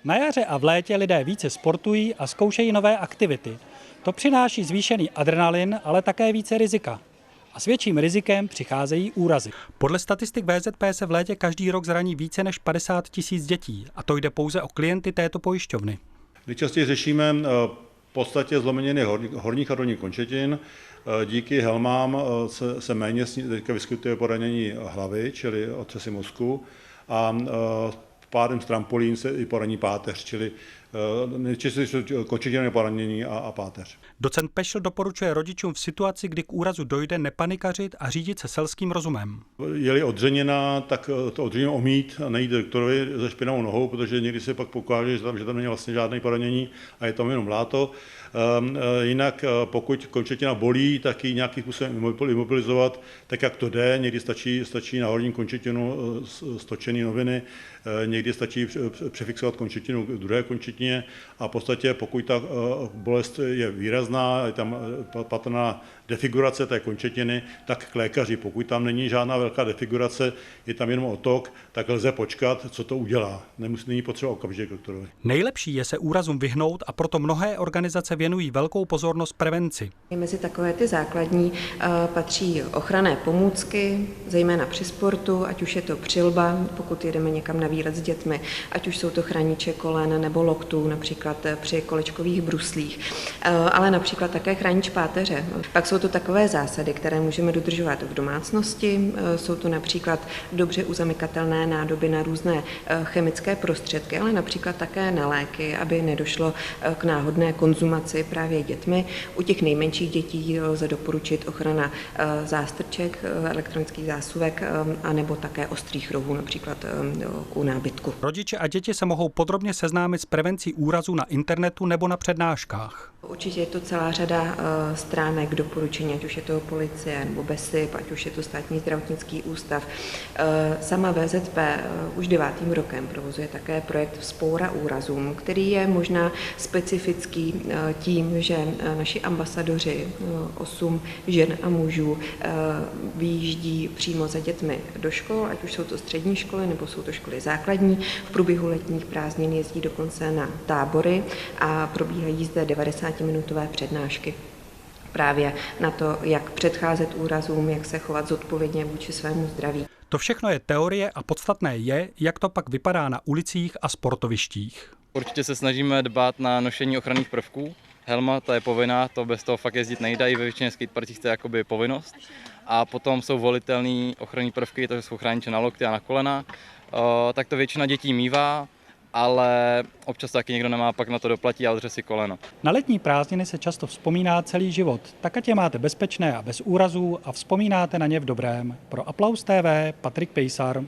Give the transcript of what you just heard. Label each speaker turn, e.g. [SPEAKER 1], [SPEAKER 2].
[SPEAKER 1] Na jaře a v létě lidé více sportují a zkoušejí nové aktivity. To přináší zvýšený adrenalin, ale také více rizika. A s větším rizikem přicházejí úrazy. Podle statistik VZP se v létě každý rok zraní více než 50 000 dětí. A to jde pouze o klienty této pojišťovny.
[SPEAKER 2] Nejčastěji řešíme v podstatě zlomeniny horních a dolních končetin. Díky helmám se méně teďka vyskytuje poranění hlavy, čili otřesy mozku, a pádem z trampolín se i poraní páteř, čili nejčastěji jsou končetinové poranění a páteř.
[SPEAKER 1] Docent Pešl doporučuje rodičům v situaci, kdy k úrazu dojde, nepanikařit a řídit se selským rozumem.
[SPEAKER 2] Je-li odřeněná, tak to odřenění omít a nejít doktorovi se špinavou nohou, protože někdy se pak pokáže, že tam není vlastně žádné poranění a je tam jenom bláto. Jinak pokud končetina bolí, tak ji nějakým způsobem imobilizovat, tak jak to jde. Někdy stačí na horní končetinu stočený noviny, někdy stačí přefixovat končetinu k druhé končetině a v podstatě pokud ta bolest je výrazná, je tam patrná defigurace té končetiny, tak k lékaři. Pokud tam není žádná velká defigurace, je tam jenom otok, tak lze počkat, co to udělá. Není potřeba okamžitě k doktorovi.
[SPEAKER 1] Nejlepší je se úrazům vyhnout a proto mnohé organizace věnují velkou pozornost prevenci.
[SPEAKER 3] Mezi takové ty základní patří ochranné pomůcky, zejména při sportu, ať už je to přilba, pokud jedeme někam na výlet s dětmi, ať už jsou to chrániče kolen nebo loktů, například při kolečkových bruslích, ale například také chránič páteře. Pak jsou to takové zásady, které můžeme dodržovat v domácnosti. Jsou to například dobře uzamykatelné nádoby na různé chemické prostředky, ale například také na léky, aby nedošlo k náhodné konzumaci právě dětmi. U těch nejmenších dětí lze doporučit ochrana zástrček, elektronických zásuvek, anebo také ostrých rohů, například u nábytku.
[SPEAKER 1] Rodiče a děti se mohou podrobně seznámit s prevencí úrazů na internetu nebo na přednáškách.
[SPEAKER 3] Určitě je to celá řada stránek doporučení, ať už je to policie nebo BESIP, ať už je to státní zdravotnický ústav. Sama VZP už 9. rokem provozuje také projekt Vzpoura úrazům, který je možná specifický tím, že naši ambasadoři, 8 žen a mužů, vyjíždí přímo za dětmi do škol, ať už jsou to střední školy nebo jsou to školy základní. V průběhu letních prázdnin jezdí dokonce na tábory a probíhají zde 90-minutové přednášky právě na to, jak předcházet úrazům, jak se chovat zodpovědně vůči svému zdraví.
[SPEAKER 1] To všechno je teorie a podstatné je, jak to pak vypadá na ulicích a sportovištích.
[SPEAKER 4] Určitě se snažíme dbát na nošení ochranných prvků. Helma, ta je povinná, to bez toho fakt jezdit nejde, i ve většině skateparcích to je jakoby povinnost. A potom jsou volitelné ochranné prvky, to jsou chrániče na lokty a na kolena. Tak to většina dětí mívá, ale občas taky někdo nemá, pak na to doplatí a odře si koleno.
[SPEAKER 1] Na letní prázdniny se často vzpomíná celý život, tak ať je máte bezpečné a bez úrazů a vzpomínáte na ně v dobrém. Pro Aplaus TV Patrik Pejsar.